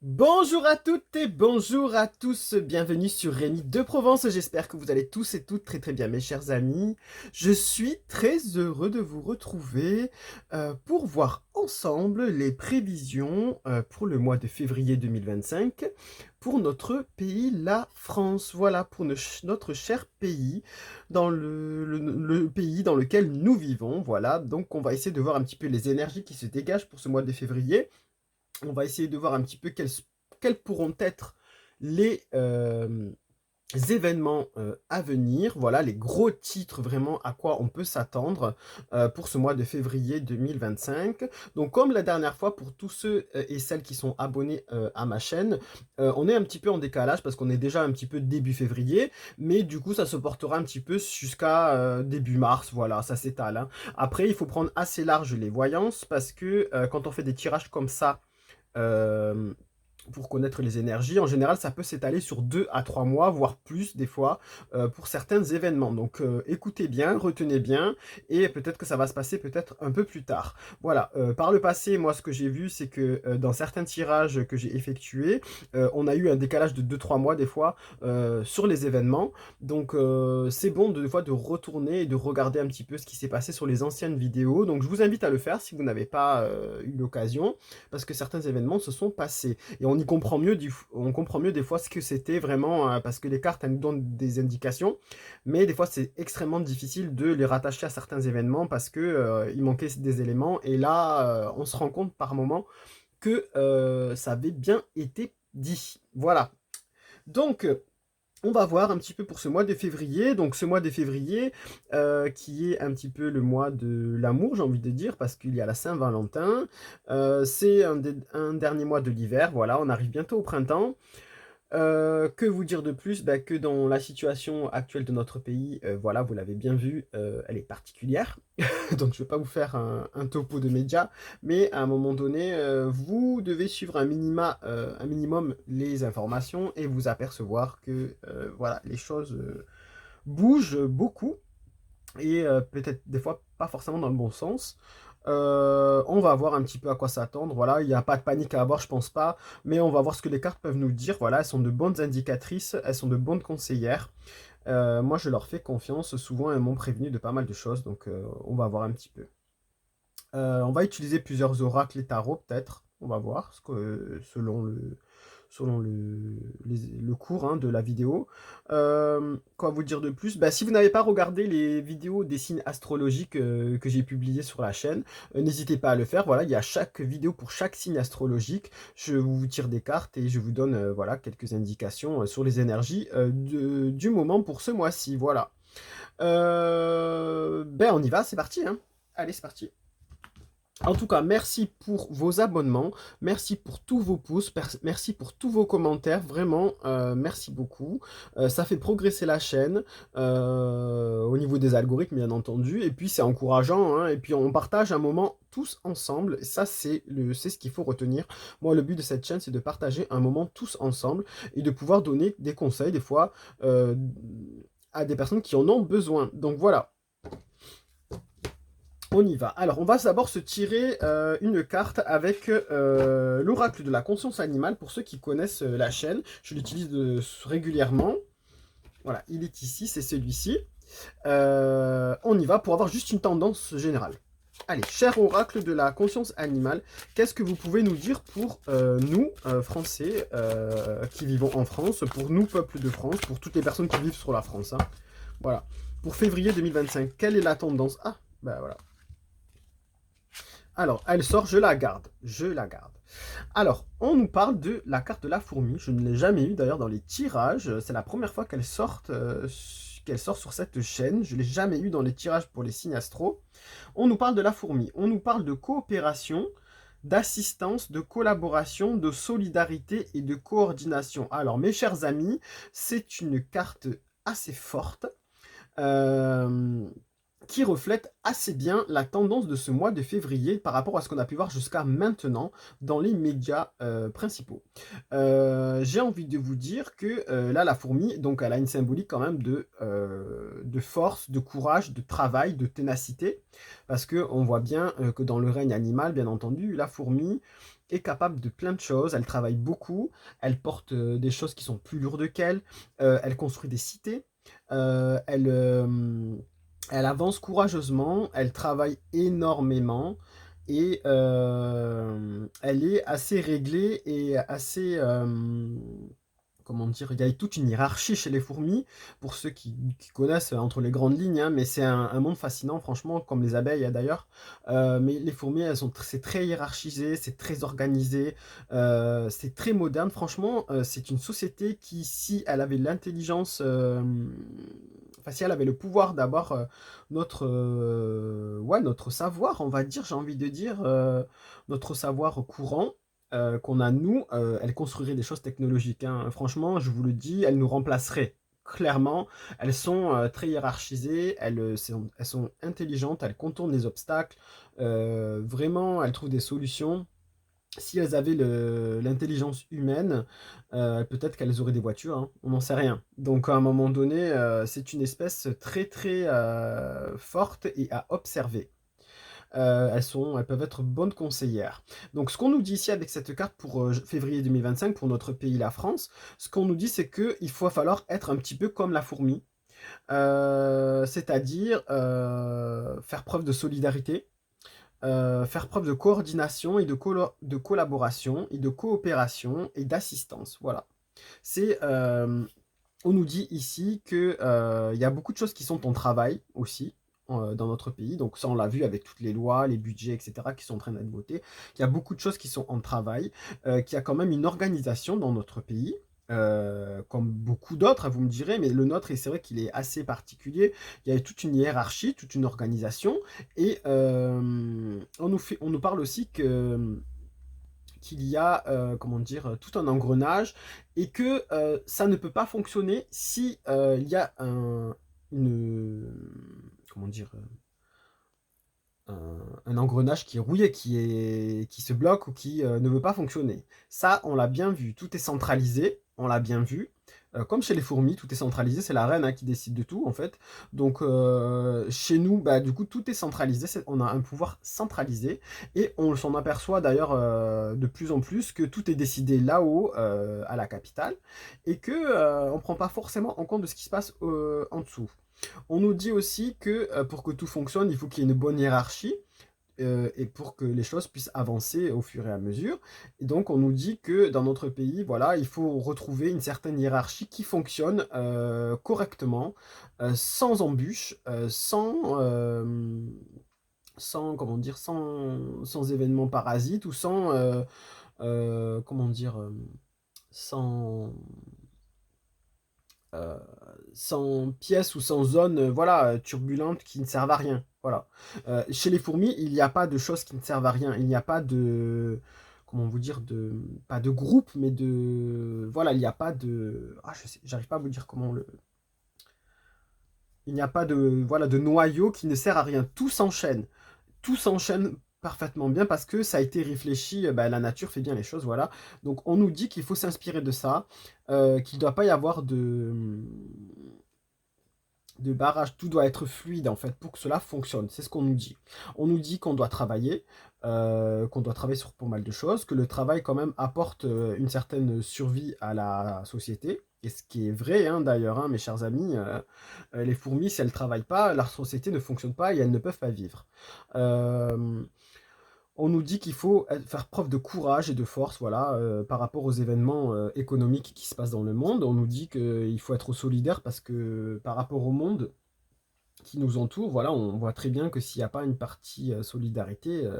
Bonjour à toutes et bonjour à tous, bienvenue sur Rémi de Provence, j'espère que vous allez tous et toutes très très bien mes chers amis. Je suis très heureux de vous retrouver pour voir ensemble les prévisions pour le mois de février 2025 pour notre pays, la France. Voilà, pour notre cher pays, dans le pays dans lequel nous vivons. Voilà, donc on va essayer de voir un petit peu les énergies qui se dégagent pour ce mois de février. On va essayer de voir un petit peu quels pourront être les événements à venir. Voilà les gros titres vraiment à quoi on peut s'attendre pour ce mois de février 2025. Donc comme la dernière fois, pour tous ceux et celles qui sont abonnés à ma chaîne, on est un petit peu en décalage parce qu'on est déjà un petit peu début février, mais du coup ça se portera un petit peu jusqu'à début mars. Voilà, ça s'étale, hein. Après, il faut prendre assez large les voyances parce que quand on fait des tirages comme ça, euh, pour connaître les énergies. En général, ça peut s'étaler sur 2 à 3 mois, voire plus des fois, pour certains événements. Donc écoutez bien, retenez bien, et peut-être que ça va se passer peut-être un peu plus tard. Voilà, par le passé, moi ce que j'ai vu, c'est que dans certains tirages que j'ai effectués, on a eu un décalage de 2-3 mois des fois sur les événements. Donc c'est bon des fois de retourner et de regarder un petit peu ce qui s'est passé sur les anciennes vidéos. Donc je vous invite à le faire si vous n'avez pas eu l'occasion, parce que certains événements se sont passés. Et on comprend mieux des fois ce que c'était vraiment, parce que les cartes, elles nous donnent des indications, mais des fois c'est extrêmement difficile de les rattacher à certains événements parce que il manquait des éléments, et là on se rend compte par moment que ça avait bien été dit. Voilà. Donc on va voir un petit peu pour ce mois de février. Donc ce mois de février, qui est un petit peu le mois de l'amour, j'ai envie de dire, parce qu'il y a la Saint-Valentin. C'est un dernier mois de l'hiver. Voilà, on arrive bientôt au printemps. Que vous dire de plus? Bah, que dans la situation actuelle de notre pays, voilà, vous l'avez bien vu, elle est particulière. Donc je ne vais pas vous faire un topo de médias, mais à un moment donné, vous devez suivre un minimum les informations et vous apercevoir que voilà, les choses bougent beaucoup, et peut-être des fois pas forcément dans le bon sens. On va voir un petit peu à quoi s'attendre. Voilà, il n'y a pas de panique à avoir, je pense pas, mais on va voir ce que les cartes peuvent nous dire. Voilà, elles sont de bonnes indicatrices, elles sont de bonnes conseillères. Moi, je leur fais confiance. Souvent, elles m'ont prévenu de pas mal de choses, donc on va voir un petit peu. On va utiliser plusieurs oracles et tarots, peut-être. On va voir, selon le cours, hein, de la vidéo. Quoi vous dire de plus? Bah, si vous n'avez pas regardé les vidéos des signes astrologiques que j'ai publiées sur la chaîne, n'hésitez pas à le faire. Voilà, il y a chaque vidéo pour chaque signe astrologique. Je vous tire des cartes et je vous donne voilà, quelques indications sur les énergies du moment pour ce mois-ci. Voilà. Ben on y va, c'est parti, hein. Allez, c'est parti. En tout cas, merci pour vos abonnements, merci pour tous vos pouces, merci pour tous vos commentaires, vraiment, merci beaucoup. Ça fait progresser la chaîne au niveau des algorithmes, bien entendu, et puis c'est encourageant, hein, et puis on partage un moment tous ensemble, et ça c'est ce qu'il faut retenir. Moi, le but de cette chaîne, c'est de partager un moment tous ensemble et de pouvoir donner des conseils, des fois, à des personnes qui en ont besoin. Donc voilà. On y va. Alors, on va d'abord se tirer une carte avec l'oracle de la conscience animale. Pour ceux qui connaissent la chaîne, je l'utilise régulièrement. Voilà, il est ici, c'est celui-ci. On y va pour avoir juste une tendance générale. Allez, cher oracle de la conscience animale, qu'est-ce que vous pouvez nous dire pour nous, Français, qui vivons en France, pour nous, peuple de France, pour toutes les personnes qui vivent sur la France, hein. Voilà. Pour février 2025, quelle est la tendance? Ah, bah voilà. Alors, elle sort, je la garde. Je la garde. Alors, on nous parle de la carte de la fourmi. Je ne l'ai jamais eu d'ailleurs dans les tirages. C'est la première fois qu'elle sort sur cette chaîne. Je ne l'ai jamais eu dans les tirages pour les signes astro. On nous parle de la fourmi. On nous parle de coopération, d'assistance, de collaboration, de solidarité et de coordination. Alors, mes chers amis, c'est une carte assez forte. Euh, qui reflète assez bien la tendance de ce mois de février par rapport à ce qu'on a pu voir jusqu'à maintenant dans les médias, principaux. J'ai envie de vous dire que, là, la fourmi, donc elle a une symbolique quand même de force, de courage, de travail, de ténacité. Parce qu'on voit bien, que dans le règne animal, bien entendu, la fourmi est capable de plein de choses. Elle travaille beaucoup, elle porte, des choses qui sont plus lourdes qu'elle, elle construit des cités, elle, elle avance courageusement, elle travaille énormément et elle est assez réglée et assez, comment dire? Il y a toute une hiérarchie chez les fourmis, pour ceux qui connaissent entre les grandes lignes, hein, mais c'est un monde fascinant franchement, comme les abeilles, hein, d'ailleurs. Mais les fourmis, elles sont c'est très hiérarchisé, c'est très organisé, c'est très moderne. Franchement, c'est une société qui, si elle avait l'intelligence, enfin si elle avait le pouvoir d'avoir, notre, ouais, notre savoir, on va dire, j'ai envie de dire, notre savoir courant, qu'on a nous, elle construirait des choses technologiques, hein. Franchement, je vous le dis, elles nous remplaceraient. Clairement, elles sont, très hiérarchisées, elles sont intelligentes, elles contournent les obstacles, vraiment, elles trouvent des solutions. Si elles avaient l'intelligence humaine, peut-être qu'elles auraient des voitures, hein, on n'en sait rien. Donc à un moment donné, c'est une espèce très, très, forte et à observer. Elles peuvent être bonnes conseillères. Donc ce qu'on nous dit ici avec cette carte pour février 2025, pour notre pays, la France, ce qu'on nous dit c'est qu'il va falloir être un petit peu comme la fourmi, c'est-à-dire faire preuve de solidarité, faire preuve de coordination et de collaboration et de coopération et d'assistance. Voilà. C'est, on nous dit ici que il y a beaucoup de choses qui sont en travail aussi dans notre pays. Donc ça, on l'a vu avec toutes les lois, les budgets, etc., qui sont en train d'être votés. Il y a beaucoup de choses qui sont en travail, qu'il y a quand même une organisation dans notre pays. Comme beaucoup d'autres, hein, vous me direz, mais le nôtre, et c'est vrai qu'il est assez particulier. Il y a toute une hiérarchie, toute une organisation, et on nous parle aussi que qu'il y a, comment dire, tout un engrenage et que ça ne peut pas fonctionner si il y a une, comment dire, un engrenage qui est rouillé, qui se bloque ou qui ne veut pas fonctionner. Ça, on l'a bien vu, tout est centralisé, on l'a bien vu. Comme chez les fourmis, tout est centralisé, c'est la reine hein, qui décide de tout en fait. Donc chez nous, bah, du coup, tout est centralisé, on a un pouvoir centralisé et on s'en aperçoit d'ailleurs de plus en plus que tout est décidé là-haut, à la capitale, et que on ne prend pas forcément en compte de ce qui se passe en dessous. On nous dit aussi que pour que tout fonctionne, il faut qu'il y ait une bonne hiérarchie et pour que les choses puissent avancer au fur et à mesure. Et donc, on nous dit que dans notre pays, voilà, il faut retrouver une certaine hiérarchie qui fonctionne correctement, sans embûches, sans, comment dire, sans événements parasites ou sans, comment dire, sans heu, sans pièces ou sans zones, voilà, turbulentes qui ne servent à rien, voilà. Chez les fourmis, il n'y a pas de choses qui ne servent à rien. Il n'y a pas de comment vous dire? Pas de groupe, mais voilà, il n'y a pas de je sais j'arrive pas à vous dire comment le il n'y a pas de, voilà, de noyau qui ne sert à rien. Tout s'enchaîne parfaitement bien parce que ça a été réfléchi, bah, la nature fait bien les choses, voilà. Donc on nous dit qu'il faut s'inspirer de ça, qu'il ne doit pas y avoir de barrage, tout doit être fluide en fait pour que cela fonctionne, c'est ce qu'on nous dit. On nous dit qu'on doit travailler sur pas mal de choses, que le travail quand même apporte une certaine survie à la société, et ce qui est vrai hein, d'ailleurs, hein, mes chers amis, les fourmis, si elles ne travaillent pas, la société ne fonctionne pas et elles ne peuvent pas vivre. Euh, on nous dit qu'il faut faire preuve de courage et de force, voilà, par rapport aux événements économiques qui se passent dans le monde. On nous dit qu'il faut être solidaire parce que par rapport au monde qui nous entoure, voilà, on voit très bien que s'il n'y a pas une partie solidarité,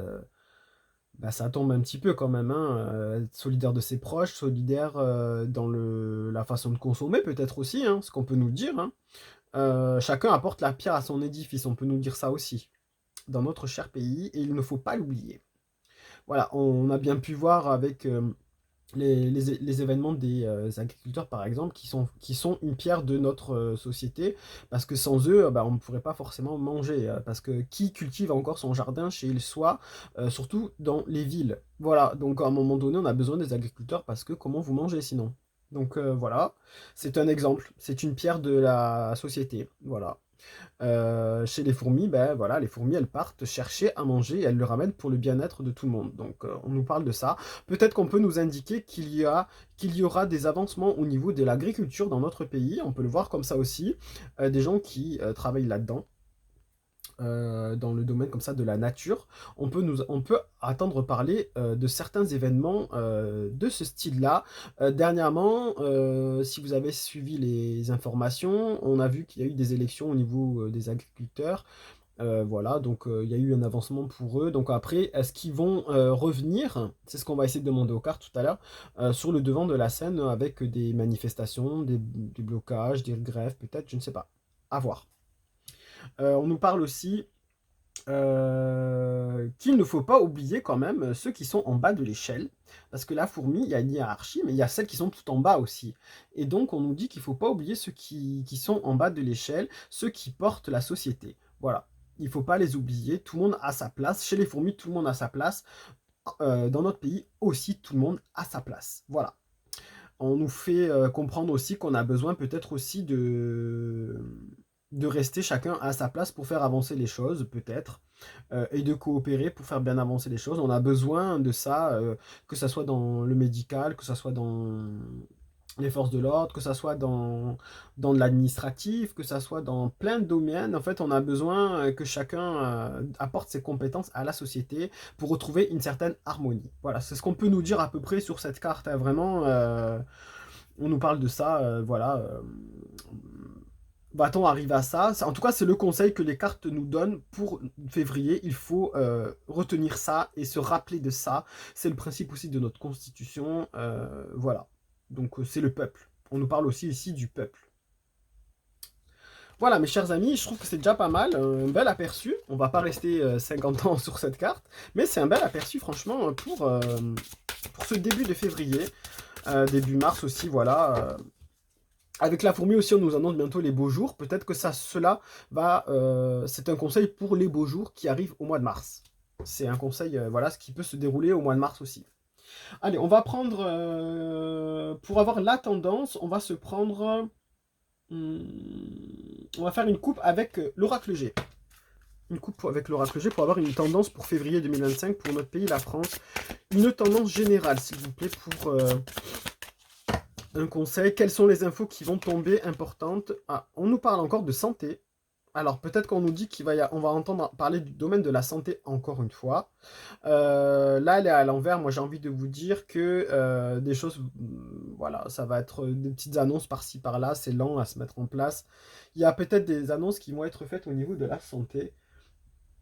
bah, ça tombe un petit peu quand même, hein, être solidaire de ses proches, solidaire dans la façon de consommer peut-être aussi, hein, ce qu'on peut nous dire, hein. Chacun apporte la pierre à son édifice, on peut nous dire ça aussi, dans notre cher pays, et il ne faut pas l'oublier. Voilà, on a bien pu voir avec les événements des agriculteurs, par exemple, qui sont une pierre de notre société, parce que sans eux, bah, on ne pourrait pas forcément manger, parce que qui cultive encore son jardin chez soi, surtout dans les villes. Voilà, donc à un moment donné, on a besoin des agriculteurs, parce que comment vous mangez sinon? Donc voilà, c'est un exemple, c'est une pierre de la société, voilà. Chez les fourmis, ben voilà, les fourmis, elles partent chercher à manger et elles le ramènent pour le bien-être de tout le monde. Donc, on nous parle de ça. Peut-être qu'on peut nous indiquer qu'il y aura des avancements au niveau de l'agriculture dans notre pays. On peut le voir comme ça aussi. Des gens qui travaillent là-dedans, dans le domaine comme ça de la nature, on peut attendre parler de certains événements de ce style-là. Dernièrement, si vous avez suivi les informations, on a vu qu'il y a eu des élections au niveau des agriculteurs. Voilà, donc il y a eu un avancement pour eux. Donc après, est-ce qu'ils vont revenir? C'est ce qu'on va essayer de demander aux cartes tout à l'heure, sur le devant de la scène avec des manifestations, des blocages, des grèves, peut-être, je ne sais pas. À voir. On nous parle aussi qu'il ne faut pas oublier quand même ceux qui sont en bas de l'échelle, parce que la fourmi, il y a une hiérarchie, mais il y a celles qui sont tout en bas aussi. Et donc on nous dit qu'il ne faut pas oublier ceux qui sont en bas de l'échelle, ceux qui portent la société. Voilà, il ne faut pas les oublier, tout le monde a sa place, chez les fourmis, tout le monde a sa place, dans notre pays aussi, tout le monde a sa place. Voilà. On nous fait comprendre aussi qu'on a besoin peut-être aussi de rester chacun à sa place pour faire avancer les choses, peut-être, et de coopérer pour faire bien avancer les choses. On a besoin de ça, que ça soit dans le médical, que ça soit dans les forces de l'ordre, que ça soit dans de l'administratif, que ça soit dans plein de domaines. En fait, on a besoin que chacun apporte ses compétences à la société pour retrouver une certaine harmonie. Voilà, c'est ce qu'on peut nous dire à peu près sur cette carte, hein. Vraiment, on nous parle de ça, voilà. Va-t-on arriver à ça? En tout cas, c'est le conseil que les cartes nous donnent pour février. Il faut retenir ça et se rappeler de ça. C'est le principe aussi de notre constitution. Voilà. Donc, c'est le peuple. On nous parle aussi ici du peuple. Voilà, mes chers amis, je trouve que c'est déjà pas mal. Un bel aperçu. On va pas rester 50 ans sur cette carte. Mais c'est un bel aperçu, franchement, pour ce début de février. Début mars aussi, voilà. Avec la fourmi aussi, on nous annonce bientôt les beaux jours. Peut-être que cela va. C'est un conseil pour les beaux jours qui arrivent au mois de mars. C'est un conseil, voilà, ce qui peut se dérouler au mois de mars aussi. Allez, on va prendre. Pour avoir la tendance, on va se prendre. On va faire une coupe avec l'oracle G. Une coupe avec l'oracle G pour avoir une tendance pour février 2025 pour notre pays, la France. Une tendance générale, s'il vous plaît, pour. Un conseil, quelles sont les infos qui vont tomber importantes? Ah, on nous parle encore de santé. Alors peut-être qu'on nous dit on va entendre parler du domaine de la santé encore une fois. Là, elle est à l'envers. Moi, j'ai envie de vous dire que des choses, voilà, ça va être des petites annonces par-ci par-là. C'est lent à se mettre en place. Il y a peut-être des annonces qui vont être faites au niveau de la santé.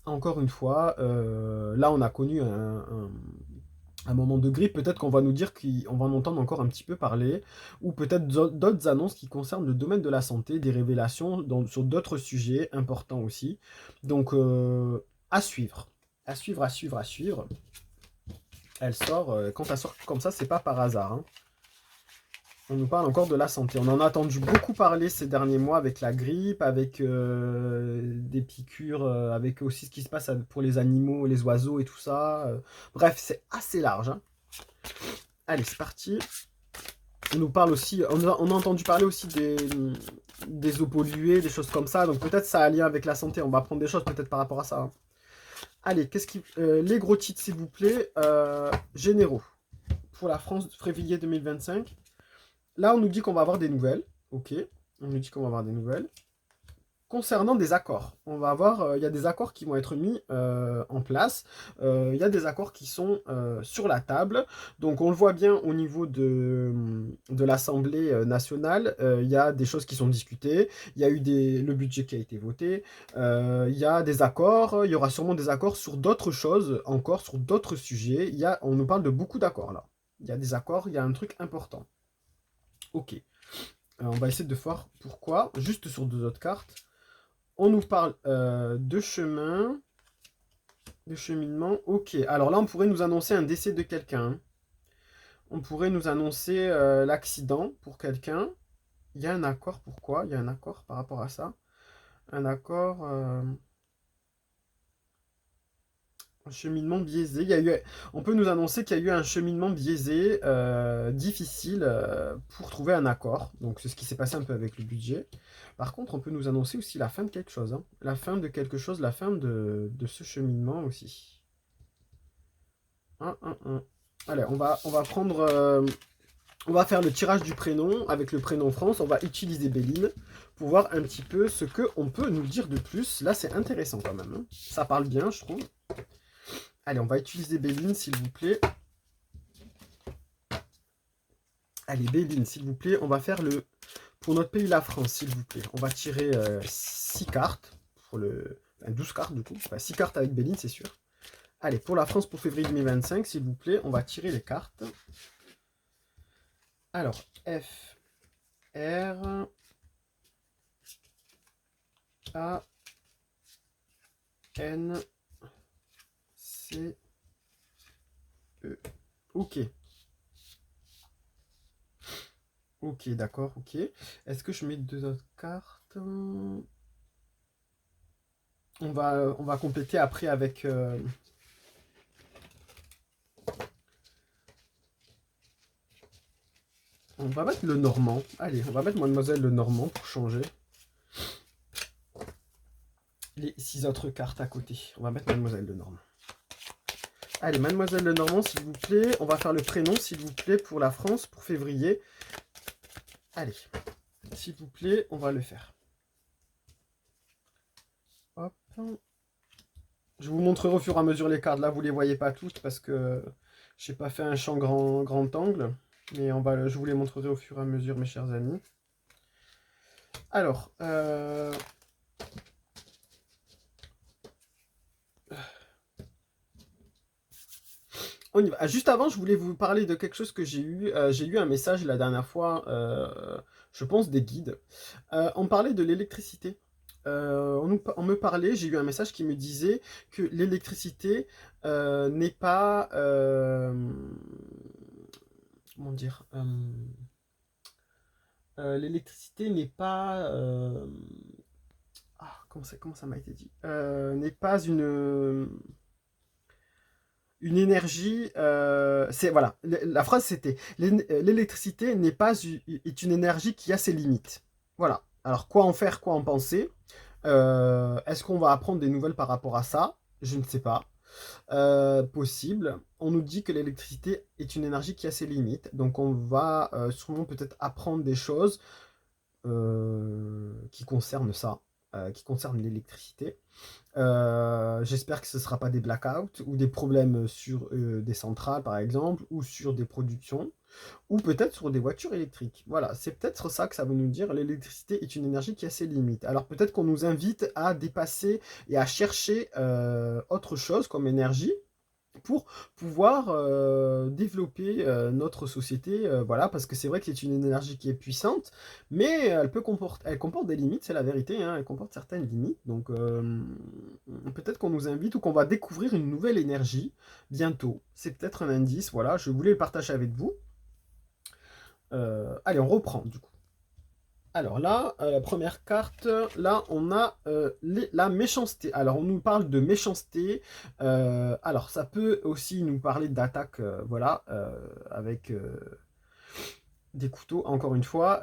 Encore une fois, là, on a connu un moment de grippe, peut-être qu'on va nous dire qu'on va en entendre encore un petit peu parler, ou peut-être d'autres annonces qui concernent le domaine de la santé, des révélations sur d'autres sujets importants aussi. Donc, à suivre. À suivre, à suivre, à suivre. Elle sort, quand elle sort comme ça, c'est pas par hasard, hein. On nous parle encore de la santé. On en a entendu beaucoup parler ces derniers mois avec la grippe, avec des piqûres, avec aussi ce qui se passe pour les animaux, les oiseaux et tout ça. Bref, c'est assez large, hein. Allez, c'est parti. On nous parle aussi, on a entendu parler aussi des eaux polluées, des choses comme ça. Donc peut-être ça a un lien avec la santé. On va apprendre des choses peut-être par rapport à ça, hein. Allez, les gros titres, s'il vous plaît. Généraux. Pour la France, février 2025. Là, on nous dit qu'on va avoir des nouvelles. Ok. On nous dit qu'on va avoir des nouvelles. Concernant des accords, on va avoir, il y a des accords qui vont être mis en place. Il y a des accords qui sont sur la table. Donc on le voit bien au niveau de l'Assemblée nationale. Il y a des choses qui sont discutées. Il y a eu le budget qui a été voté. Il y a des accords. Il y aura sûrement des accords sur d'autres choses, encore sur d'autres sujets. On nous parle de beaucoup d'accords là. Il y a des accords, il y a un truc important. Ok. On va essayer de voir pourquoi. Juste sur deux autres cartes. On nous parle de chemin, de cheminement. Ok, alors là, on pourrait nous annoncer un décès de quelqu'un, hein. On pourrait nous annoncer l'accident pour quelqu'un. Il y a un accord, pourquoi? Il y a un accord par rapport à ça. Un accord, un cheminement biaisé. On peut nous annoncer qu'il y a eu un cheminement biaisé, difficile, pour trouver un accord. Donc c'est ce qui s'est passé un peu avec le budget. Par contre, on peut nous annoncer aussi la fin de quelque chose, hein. La fin de quelque chose, la fin de ce cheminement aussi. Allez, on va prendre, on va faire le tirage du prénom avec le prénom France. On va utiliser Béline pour voir un petit peu ce qu'on peut nous dire de plus. Là, c'est intéressant quand même, hein. Ça parle bien, je trouve. Allez, on va utiliser Béline, s'il vous plaît. Allez, Béline, s'il vous plaît. On va faire pour notre pays, la France, s'il vous plaît. On va tirer 6 cartes. Pour 12 cartes, du coup. Enfin, 6 cartes avec Béline, c'est sûr. Allez, pour la France, pour février 2025, s'il vous plaît, on va tirer les cartes. Alors, F, R, A, N, C, E. Ok. Ok, d'accord, ok. Est-ce que je mets 2 autres cartes? On va compléter après avec... on va mettre le Normand. Allez, on va mettre Mademoiselle le Normand pour changer. Les 6 autres cartes à côté. On va mettre Mademoiselle le Normand. Allez, Mademoiselle le Normand, s'il vous plaît. On va faire le prénom, s'il vous plaît, pour la France, pour février. Allez, s'il vous plaît, on va le faire. Hop. Je vous montrerai au fur et à mesure les cartes. Là, vous ne les voyez pas toutes parce que je n'ai pas fait un champ grand angle. Mais je vous les montrerai au fur et à mesure, mes chers amis. Alors, on y va. Juste avant, je voulais vous parler de quelque chose que j'ai eu. J'ai eu un message la dernière fois, je pense des guides. On parlait de l'électricité. On me parlait, j'ai eu un message qui me disait que l'électricité n'est pas... comment dire l'électricité n'est pas... comment ça m'a été dit n'est pas une énergie, c'est voilà, la phrase c'était l'électricité n'est pas est une énergie qui a ses limites. Voilà. Alors quoi en faire, quoi en penser? Est-ce qu'on va apprendre des nouvelles par rapport à ça? Je ne sais pas. Possible. On nous dit que l'électricité est une énergie qui a ses limites, donc on va sûrement peut-être apprendre des choses qui concernent ça, qui concernent l'électricité. J'espère que ce ne sera pas des blackouts ou des problèmes sur des centrales par exemple, ou sur des productions, ou peut-être sur des voitures électriques. Voilà, c'est peut-être ça que ça veut nous dire. L'électricité est une énergie qui a ses limites. Alors peut-être qu'on nous invite à dépasser et à chercher autre chose comme énergie pour pouvoir développer notre société, voilà, parce que c'est vrai que c'est une énergie qui est puissante, mais elle comporte des limites, c'est la vérité, hein, elle comporte certaines limites, donc peut-être qu'on nous invite ou qu'on va découvrir une nouvelle énergie bientôt. C'est peut-être un indice, voilà, je voulais le partager avec vous. Allez, on reprend du coup. Alors là, la première carte, là, on a la méchanceté. Alors, on nous parle de méchanceté. Alors, ça peut aussi nous parler d'attaque, voilà, avec des couteaux, encore une fois.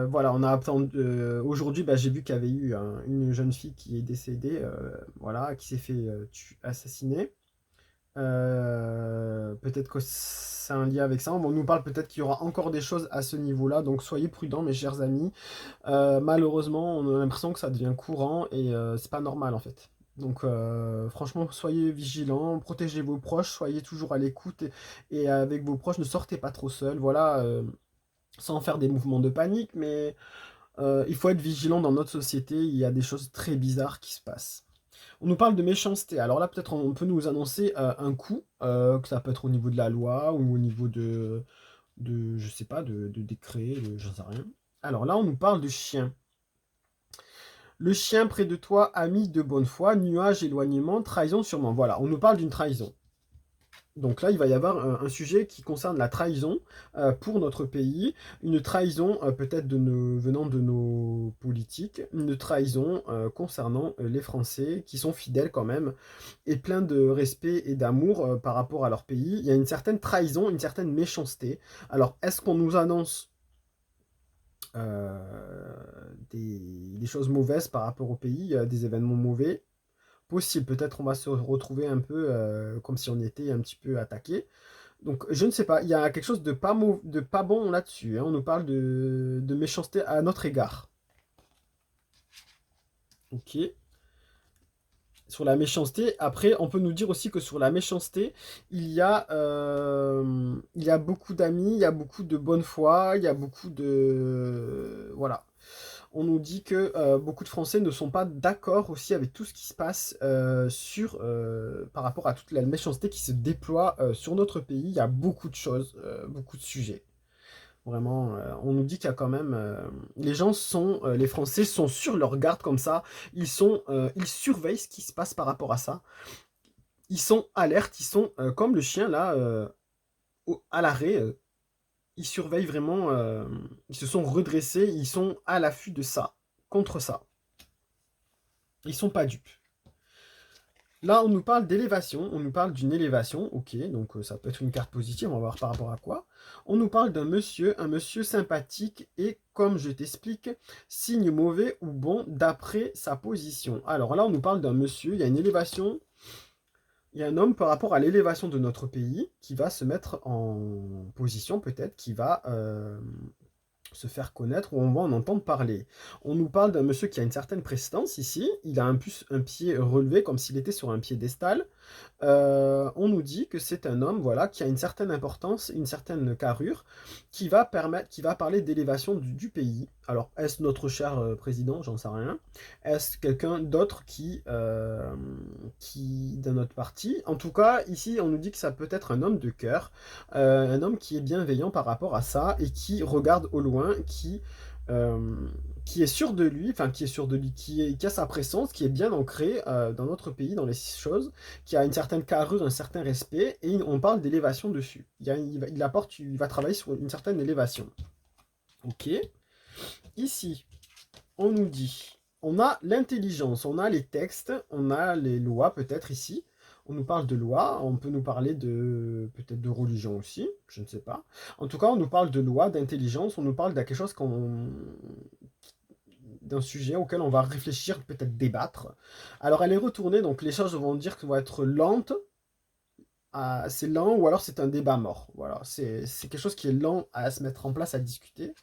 Voilà, on a attendu. Aujourd'hui, bah, j'ai vu qu'il y avait eu une jeune fille qui est décédée, voilà, qui s'est fait assassiner. Peut-être que c'est un lien avec ça. On nous parle peut-être qu'il y aura encore des choses à ce niveau-là, donc soyez prudents, mes chers amis. Malheureusement, on a l'impression que ça devient courant et c'est pas normal en fait. Donc franchement, soyez vigilants, protégez vos proches, soyez toujours à l'écoute et avec vos proches, ne sortez pas trop seul. Voilà, sans faire des mouvements de panique, mais il faut être vigilant dans notre société. Il y a des choses très bizarres qui se passent. On nous parle de méchanceté. Alors là, peut-être on peut nous annoncer un coup, que ça peut être au niveau de la loi ou au niveau je sais pas, de décret, j'en sais rien. Alors là, on nous parle de chien. Le chien près de toi, ami de bonne foi, nuage, éloignement, trahison sûrement. Voilà, on nous parle d'une trahison. Donc là, il va y avoir un sujet qui concerne la trahison pour notre pays, une trahison peut-être venant de nos politiques, une trahison concernant les Français qui sont fidèles quand même et pleins de respect et d'amour par rapport à leur pays. Il y a une certaine trahison, une certaine méchanceté. Alors, est-ce qu'on nous annonce des choses mauvaises par rapport au pays, des événements mauvais? Possible, peut-être on va se retrouver un peu comme si on était un petit peu attaqué. Donc je ne sais pas, il y a quelque chose de pas bon là-dessus, hein. On nous parle de méchanceté à notre égard. Ok. Sur la méchanceté, après, on peut nous dire aussi que sur la méchanceté, il y a beaucoup d'amis, il y a beaucoup de bonne foi, il y a beaucoup de... Voilà. On nous dit que beaucoup de Français ne sont pas d'accord aussi avec tout ce qui se passe par rapport à toute la méchanceté qui se déploie sur notre pays. Il y a beaucoup de choses, beaucoup de sujets. Vraiment, on nous dit qu'il y a quand même... les Français sont sur leur garde comme ça. Ils surveillent ce qui se passe par rapport à ça. Ils sont alertes, ils sont comme le chien là, à l'arrêt. Ils surveillent vraiment, ils se sont redressés, ils sont à l'affût de ça, contre ça. Ils sont pas dupes. Là, on nous parle d'élévation, on nous parle d'une élévation, ok, donc ça peut être une carte positive, on va voir par rapport à quoi. On nous parle d'un monsieur, un monsieur sympathique et, comme je t'explique, signe mauvais ou bon d'après sa position. Alors là, on nous parle d'un monsieur, il y a une élévation, il y a un homme par rapport à l'élévation de notre pays qui va se mettre en position peut-être, qui va se faire connaître ou on va en entendre parler. On nous parle d'un monsieur qui a une certaine prestance ici, il a un pied relevé comme s'il était sur un piédestal. On nous dit que c'est un homme voilà, qui a une certaine importance, une certaine carrure, qui va parler d'élévation du pays. Alors, est-ce notre cher président? J'en sais rien. Est-ce quelqu'un d'autre qui de notre parti? En tout cas, ici, on nous dit que ça peut être un homme de cœur, un homme qui est bienveillant par rapport à ça et qui regarde au loin, euh, qui est sûr de lui, enfin qui est sûr de lui, qui a sa présence, qui est bien ancré dans notre pays, dans les choses, qui a une certaine carrure, un certain respect, et on parle d'élévation dessus. Il va travailler sur une certaine élévation. Ok. Ici, on nous dit, on a l'intelligence, on a les textes, on a les lois peut-être ici. On nous parle de loi, on peut nous parler de peut-être de religion aussi, je ne sais pas. En tout cas, on nous parle de loi, d'intelligence, on nous parle de quelque chose d'un sujet auquel on va réfléchir, peut-être débattre. Alors elle est retournée, donc les choses vont dire qu'elles vont être lentes, c'est lent, ou alors c'est un débat mort. Voilà, c'est quelque chose qui est lent à se mettre en place, à discuter.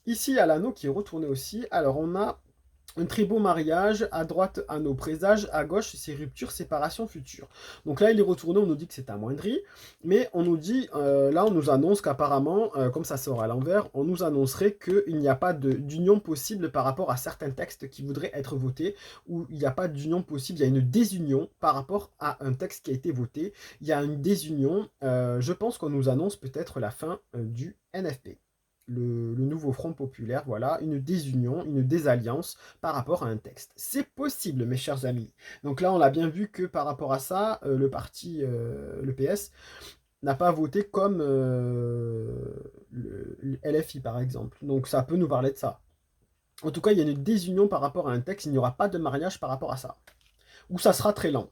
Ici, il y a l'anneau qui est retourné aussi. Alors on a un très beau mariage, à droite anneau présage, à gauche c'est rupture, séparation future. Donc là il est retourné, on nous dit que c'est amoindri, mais on nous dit, là on nous annonce qu'apparemment, comme ça sort à l'envers, on nous annoncerait qu'il n'y a pas d'union possible par rapport à certains textes qui voudraient être votés, ou il n'y a pas d'union possible, il y a une désunion par rapport à un texte qui a été voté, il y a une désunion, je pense qu'on nous annonce peut-être la fin du NFP. Le nouveau Front populaire, voilà, une désunion, une désalliance par rapport à un texte. C'est possible, mes chers amis. Donc là, on a bien vu que par rapport à ça, le PS, n'a pas voté comme le LFI, par exemple. Donc ça peut nous parler de ça. En tout cas, il y a une désunion par rapport à un texte, il n'y aura pas de mariage par rapport à ça. Ou ça sera très lent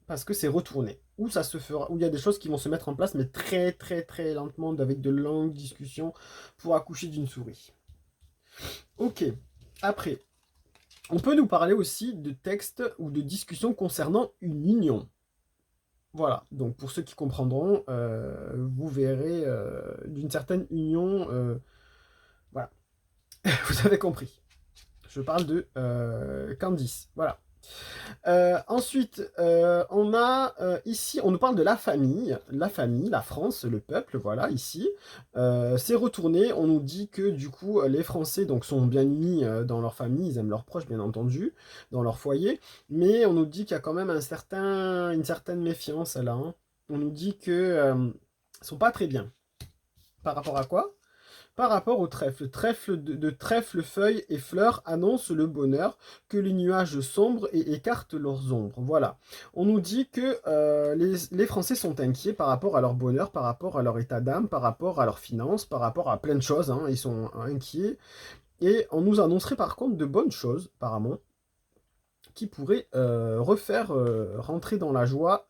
parce que c'est retourné. Ou ça se fera, où il y a des choses qui vont se mettre en place, mais très très très lentement, avec de longues discussions pour accoucher d'une souris. Ok, après, on peut nous parler aussi de textes ou de discussions concernant une union. Voilà, donc pour ceux qui comprendront, vous verrez d'une certaine union, voilà, vous avez compris. Je parle de Candice, voilà. Ensuite, on a ici, on nous parle de la famille, la France, le peuple, voilà, ici. C'est retourné, on nous dit que du coup, les Français donc, sont bien unis dans leur famille, ils aiment leurs proches, bien entendu, dans leur foyer, mais on nous dit qu'il y a quand même une certaine méfiance là, hein. On nous dit que sont pas très bien. Par rapport à quoi? par rapport au trèfle. Trèfle de trèfle, feuilles et fleurs annonce le bonheur, que les nuages sombrent et écartent leurs ombres. Voilà. On nous dit que les Français sont inquiets par rapport à leur bonheur, par rapport à leur état d'âme, par rapport à leurs finances, par rapport à plein de choses, hein. Ils sont inquiets. Et on nous annoncerait par contre de bonnes choses, apparemment, qui pourraient refaire rentrer dans la joie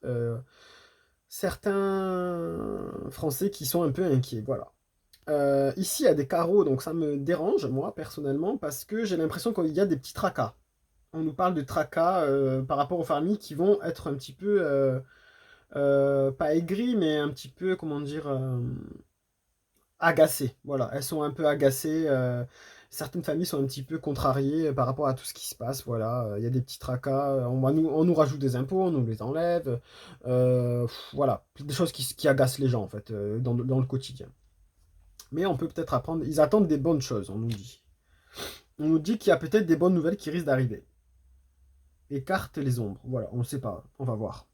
certains Français qui sont un peu inquiets. Voilà. Ici, il y a des carreaux, donc ça me dérange, moi, personnellement, parce que j'ai l'impression qu'il y a des petits tracas. On nous parle de tracas par rapport aux familles qui vont être un petit peu, pas aigries, mais un petit peu, comment dire, agacées. Voilà, elles sont un peu agacées. Certaines familles sont un petit peu contrariées par rapport à tout ce qui se passe. Voilà, il y a des petits tracas. On nous rajoute des impôts, on nous les enlève. Voilà, des choses qui agacent les gens, en fait, dans le quotidien. Mais on peut peut-être apprendre. Ils attendent des bonnes choses, on nous dit. On nous dit qu'il y a peut-être des bonnes nouvelles qui risquent d'arriver. Écarte les ombres. Voilà, on ne sait pas. On va voir.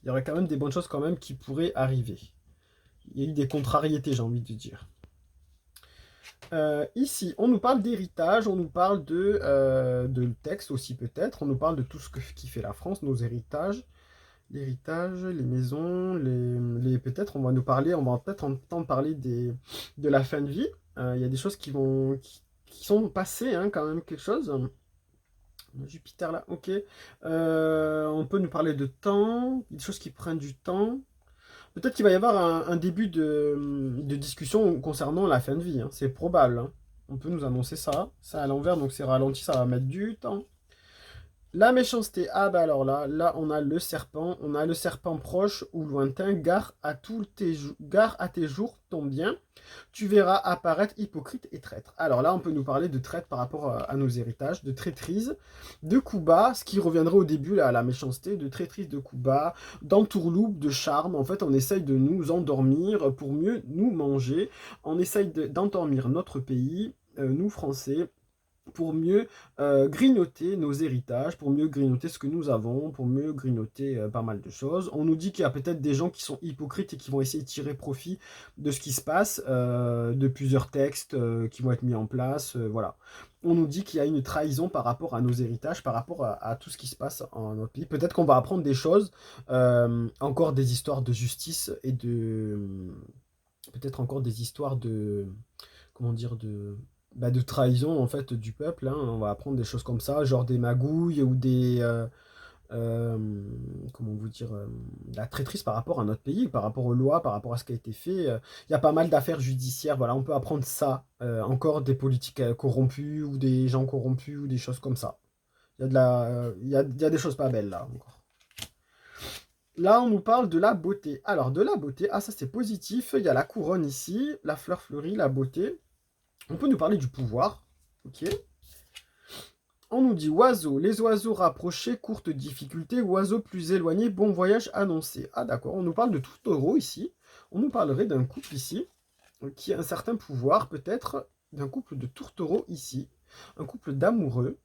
Il y aurait quand même des bonnes choses quand même qui pourraient arriver. Il y a eu des contrariétés, j'ai envie de dire. Ici, on nous parle d'héritage, on nous parle de texte aussi peut-être, on nous parle de tout ce qui fait la France, nos héritages, l'héritage, les maisons, peut-être on va peut-être entendre parler de la fin de vie. Il y a des choses qui sont passées, hein, quand même, quelque chose. Jupiter là, ok. On peut nous parler de temps, des choses qui prennent du temps. Peut-être qu'il va y avoir un début de discussion concernant la fin de vie, hein. C'est probable, hein. On peut nous annoncer ça. Ça à l'envers, donc c'est ralenti, ça va mettre du temps. La méchanceté, ah bah alors là on a le serpent proche ou lointain, gare à tes jours, ton bien, tu verras apparaître hypocrite et traître. Alors là on peut nous parler de traître par rapport à nos héritages, de traîtrise, de coups bas, ce qui reviendrait au début là, à la méchanceté, de traîtrise, de coups bas, d'entourloupe, de charme. En fait on essaye de nous endormir pour mieux nous manger, on essaye d'endormir notre pays, nous Français, pour mieux grignoter nos héritages, pour mieux grignoter ce que nous avons, pour mieux grignoter pas mal de choses. On nous dit qu'il y a peut-être des gens qui sont hypocrites et qui vont essayer de tirer profit de ce qui se passe, de plusieurs textes qui vont être mis en place, voilà. On nous dit qu'il y a une trahison par rapport à nos héritages, par rapport à tout ce qui se passe en notre pays. Peut-être qu'on va apprendre des choses, encore des histoires de justice et peut-être encore des histoires de, comment dire, de trahison en fait du peuple, hein. On va apprendre des choses comme ça, genre des magouilles ou euh, comment vous dire, la traîtrise par rapport à notre pays, par rapport aux lois, par rapport à ce qui a été fait. Il y a pas mal d'affaires judiciaires, voilà, on peut apprendre ça, encore des politiques corrompus ou des gens corrompus ou des choses comme ça. Il y a il y a des choses pas belles là encore. Là, on nous parle de la beauté. Alors, de la beauté, ah ça c'est positif, il y a la couronne ici, la fleur fleurie, la beauté. On peut nous parler du pouvoir, ok. On nous dit oiseaux, les oiseaux rapprochés, courte difficulté, oiseaux plus éloignés, bon voyage annoncé. Ah d'accord, on nous parle de tourtereaux ici. On nous parlerait d'un couple ici, qui a un certain pouvoir, peut-être d'un couple de tourtereaux ici, un couple d'amoureux.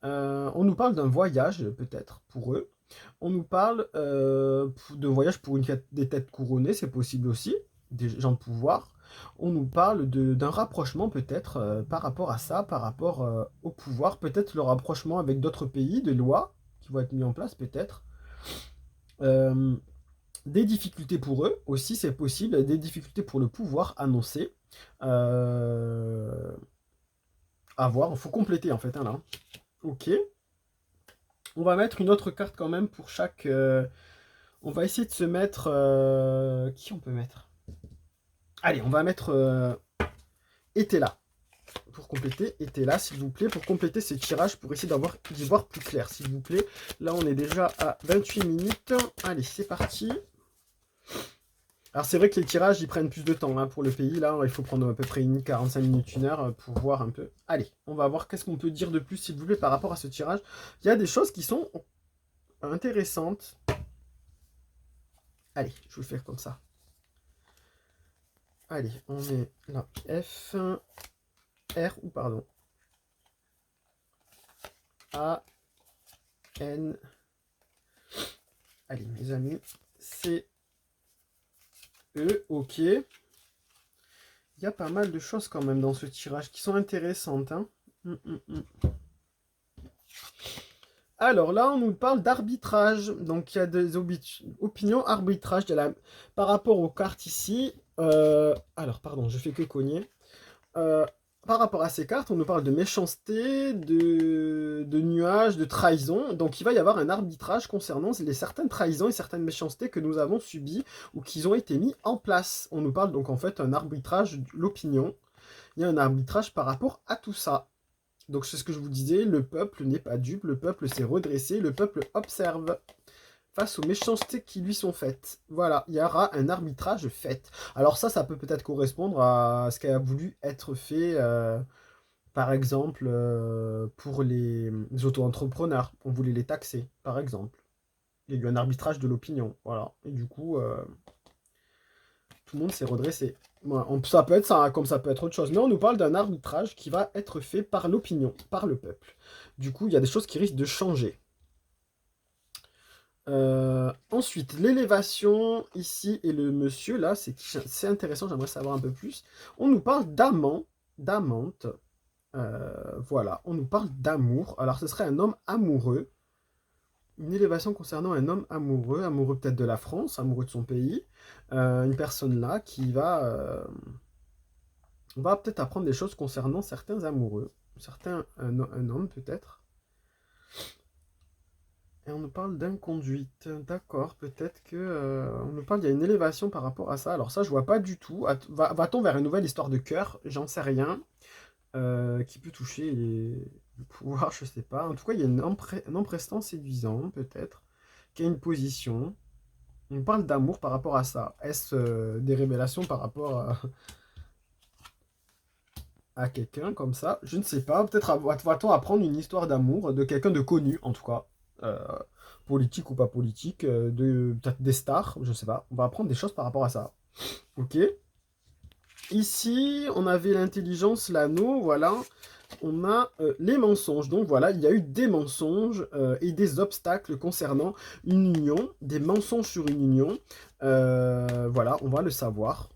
On nous parle d'un voyage, peut-être, pour eux. On nous parle de voyage pour des têtes couronnées, c'est possible aussi, des gens de pouvoir. On nous parle d'un rapprochement peut-être par rapport à ça, par rapport au pouvoir, peut-être le rapprochement avec d'autres pays, des lois qui vont être mis en place peut-être. Euh, des difficultés pour eux aussi, c'est possible, des difficultés pour le pouvoir annoncé. À voir, il faut compléter en fait, hein, là. Ok. On va mettre une autre carte quand même pour chaque... on va essayer de se mettre... qui on peut mettre? Allez, on va mettre était là. Pour compléter, était là, s'il vous plaît, pour compléter ces tirages, pour essayer d'y voir plus clair, s'il vous plaît. Là, on est déjà à 28 minutes. Allez, c'est parti. Alors, c'est vrai que les tirages, ils prennent plus de temps, hein, pour le pays. Là, il faut prendre à peu près 45 minutes, 1 heure pour voir un peu. Allez, on va voir qu'est-ce qu'on peut dire de plus, s'il vous plaît, par rapport à ce tirage. Il y a des choses qui sont intéressantes. Allez, je vais le faire comme ça. Allez, on met là F, R, ou pardon, A, N. Allez, mes amis, C, E, ok. Il y a pas mal de choses quand même dans ce tirage qui sont intéressantes, hein. Alors là, on nous parle d'arbitrage. Donc, il y a des opinions arbitrage par rapport aux cartes ici. Alors, pardon, je fais que cogner. Euh, Par rapport à ces cartes, on nous parle de méchanceté, de nuages, de trahison. Donc, il va y avoir un arbitrage concernant certaines trahisons et certaines méchancetés que nous avons subies ou qui ont été mis en place. On nous parle donc en fait un arbitrage de l'opinion. Il y a un arbitrage par rapport à tout ça. Donc c'est ce que je vous disais, le peuple n'est pas dupe, le peuple s'est redressé, le peuple observe face aux méchancetés qui lui sont faites. Voilà, il y aura un arbitrage fait. Alors ça peut peut-être correspondre à ce qui a voulu être fait, par exemple, pour les auto-entrepreneurs. On voulait les taxer, par exemple. Il y a eu un arbitrage de l'opinion, voilà. Et du coup, tout le monde s'est redressé. Voilà. Ça peut être ça, hein, comme ça peut être autre chose. Mais on nous parle d'un arbitrage qui va être fait par l'opinion, par le peuple. Du coup, il y a des choses qui risquent de changer. Ensuite, l'élévation ici et le monsieur, là, c'est intéressant, j'aimerais savoir un peu plus. On nous parle d'amant, d'amante. Voilà, on nous parle d'amour. Alors, ce serait un homme amoureux. Une élévation concernant un homme amoureux, amoureux peut-être de la France, amoureux de son pays. Une personne là qui va peut-être apprendre des choses concernant certains amoureux, un homme peut-être. Et on nous parle d'inconduite. D'accord, peut-être que on nous parle, il y a une élévation par rapport à ça. Alors ça, je vois pas du tout. Va-t-on vers une nouvelle histoire de cœur? J'en sais rien. Qui peut toucher le pouvoir, je sais pas. En tout cas, il y a un emprestant séduisant, peut-être, qui a une position. On parle d'amour par rapport à ça. Est-ce des révélations par rapport à quelqu'un comme ça? Je ne sais pas. Peut-être va-t-on apprendre une histoire d'amour de quelqu'un de connu, en tout cas. Euh, Politique ou pas politique, peut-être des stars, je ne sais pas. On va apprendre des choses par rapport à ça. Ok. Ici, on avait l'intelligence, l'anneau, voilà. On a les mensonges. Donc voilà, il y a eu des mensonges et des obstacles concernant une union, des mensonges sur une union. Voilà, on va le savoir.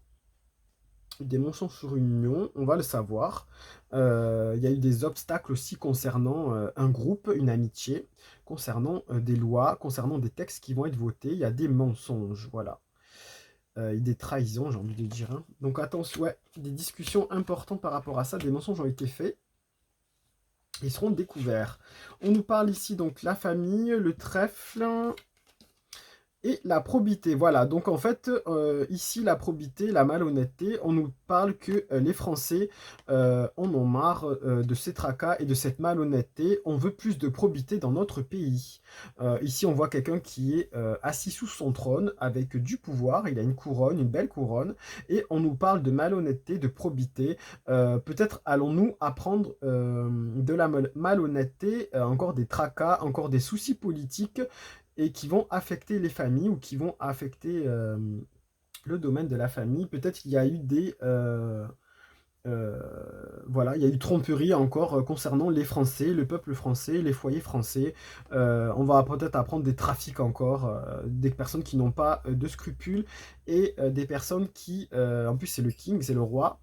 Des mensonges sur une union, on va le savoir. Il y a eu des obstacles aussi concernant un groupe, une amitié, concernant des lois, concernant des textes qui vont être votés. Il y a des mensonges, voilà. Et des trahisons, j'ai envie de dire, hein. Donc attention, ouais, des discussions importantes par rapport à ça. Des mensonges ont été faits. Ils seront découverts. On nous parle ici donc la famille, le trèfle et la probité. Voilà, donc en fait, ici, la probité, la malhonnêteté, on nous parle que les Français en ont marre de ces tracas et de cette malhonnêteté. On veut plus de probité dans notre pays. Ici, on voit quelqu'un qui est assis sous son trône avec du pouvoir. Il a une couronne, une belle couronne. Et on nous parle de malhonnêteté, de probité. Peut-être allons-nous apprendre de la malhonnêteté, encore des tracas, encore des soucis politiques et qui vont affecter les familles ou qui vont affecter le domaine de la famille. Peut-être qu'il y a eu euh, voilà, il y a eu tromperie encore concernant les Français, le peuple français, les foyers français. On va peut-être apprendre des trafics encore, des personnes qui n'ont pas de scrupules et des personnes qui, en plus c'est le king, c'est le roi,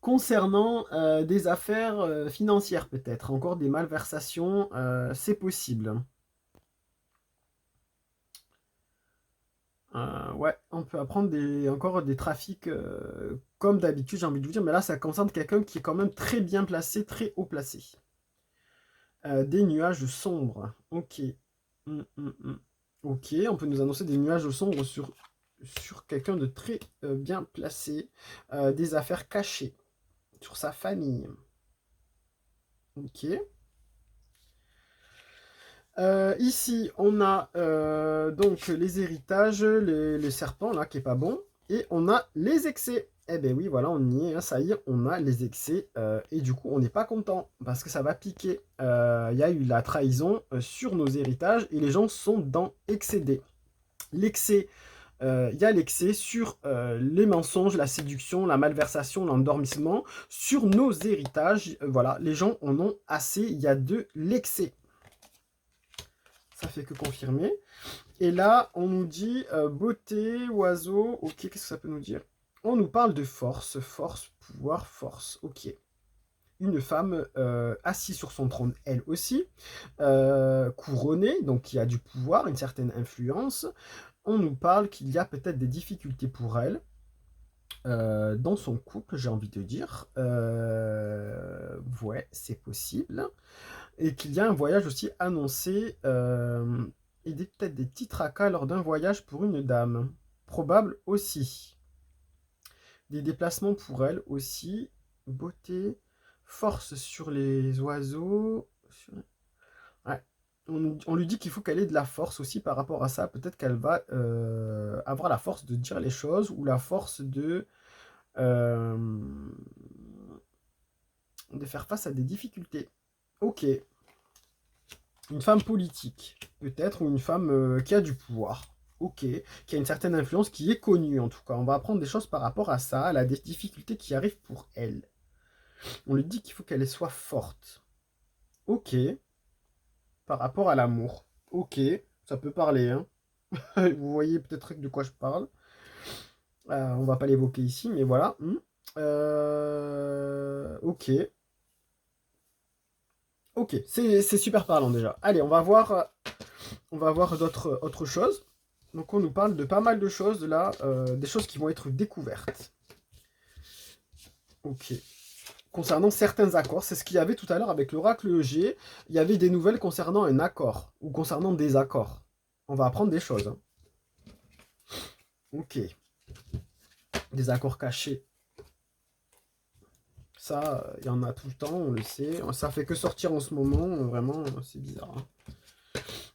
concernant des affaires financières peut-être, encore des malversations, c'est possible. Ouais, on peut apprendre encore des trafics comme d'habitude, j'ai envie de vous dire, mais là, ça concerne quelqu'un qui est quand même très bien placé, très haut placé. Des nuages sombres. Ok. Ok, on peut nous annoncer des nuages sombres sur quelqu'un de très bien placé. Des affaires cachées sur sa famille. Ok. Ici, on a donc les héritages, les serpents, là, qui est pas bon. Et on a les excès. Eh ben oui, voilà, on y est, hein, ça y est, on a les excès. Et du coup, on n'est pas content, parce que ça va piquer. Il y a eu la trahison sur nos héritages, et les gens sont dans excédé. L'excès, il y a l'excès sur les mensonges, la séduction, la malversation, l'endormissement, sur nos héritages. Voilà, les gens en ont assez, il y a de l'excès. Ça fait que confirmer. Et là, on nous dit beauté, oiseau. Ok, qu'est-ce que ça peut nous dire? On nous parle de force, force, pouvoir, force. Ok. Une femme assise sur son trône, elle aussi, couronnée, donc qui a du pouvoir, une certaine influence. On nous parle qu'il y a peut-être des difficultés pour elle dans son couple, j'ai envie de dire. Ouais, c'est possible. Et qu'il y a un voyage aussi annoncé et peut-être des petits tracas lors d'un voyage pour une dame. Probable aussi. Des déplacements pour elle aussi. Beauté, force sur les oiseaux. Ouais. On lui dit qu'il faut qu'elle ait de la force aussi par rapport à ça. Peut-être qu'elle va avoir la force de dire les choses ou la force euh, de faire face à des difficultés. Ok. Une femme politique, peut-être, ou une femme qui a du pouvoir. Ok, qui a une certaine influence, qui est connue en tout cas. On va apprendre des choses par rapport à ça. Elle a des difficultés qui arrivent pour elle. On lui dit qu'il faut qu'elle soit forte. Ok, par rapport à l'amour. Ok, ça peut parler, hein. Vous voyez peut-être de quoi je parle. On va pas l'évoquer ici, mais voilà. Ok. Ok, c'est super parlant déjà. Allez, on va voir d'autres autre choses. Donc on nous parle de pas mal de choses là, des choses qui vont être découvertes. Ok. Concernant certains accords, c'est ce qu'il y avait tout à l'heure avec l'oracle EG. Il y avait des nouvelles concernant un accord ou concernant des accords. On va apprendre des choses, hein. Ok. Des accords cachés. Ça, il y en a tout le temps, on le sait. Ça fait que sortir en ce moment, vraiment, c'est bizarre, hein.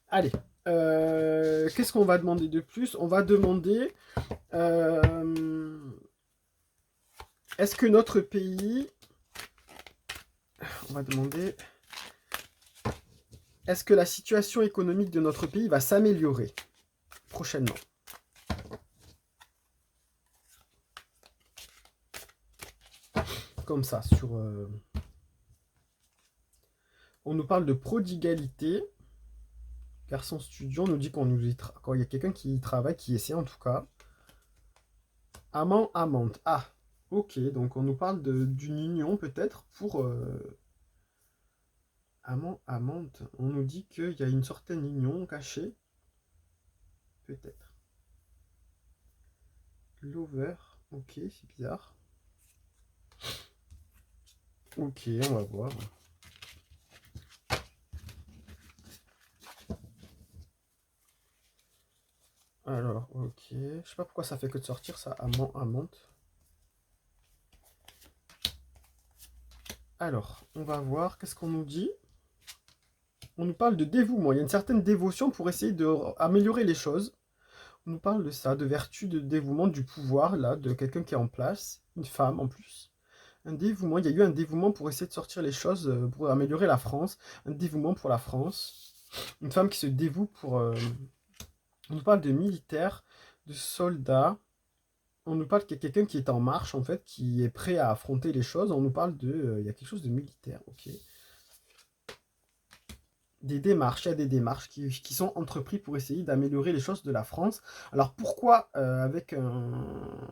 Allez. Qu'est-ce qu'on va demander de plus? On va demander est-ce que notre pays. On va demander. Est-ce que la situation économique de notre pays va s'améliorer prochainement? Comme ça, sur. On nous parle de prodigalité. Garçon studio, on nous dit qu'on nous y quand il y a quelqu'un qui y travaille, qui essaie en tout cas. Amant, amante. Ah, ok. Donc on nous parle d'une union peut-être pour amant, amante. On nous dit qu'il y a une certaine union cachée. Peut-être. Lover. Ok, c'est bizarre. Ok, on va voir. Alors, ok. Je sais pas pourquoi ça fait que de sortir ça, amant, amante. Alors, on va voir. Qu'est-ce qu'on nous dit? On nous parle de dévouement. Il y a une certaine dévotion pour essayer d'améliorer les choses. On nous parle de ça, de vertu, de dévouement, du pouvoir, là, de quelqu'un qui est en place. Une femme en plus. Un dévouement. Il y a eu un dévouement pour essayer de sortir les choses, pour améliorer la France. Un dévouement pour la France. Une femme qui se dévoue pour. On nous parle de militaires, de soldats. On nous parle qu'il y a quelqu'un qui est en marche, en fait, qui est prêt à affronter les choses. On nous parle de. Il y a quelque chose de militaire, ok. Des démarches, il y a des démarches qui sont entreprises pour essayer d'améliorer les choses de la France. Alors pourquoi avec un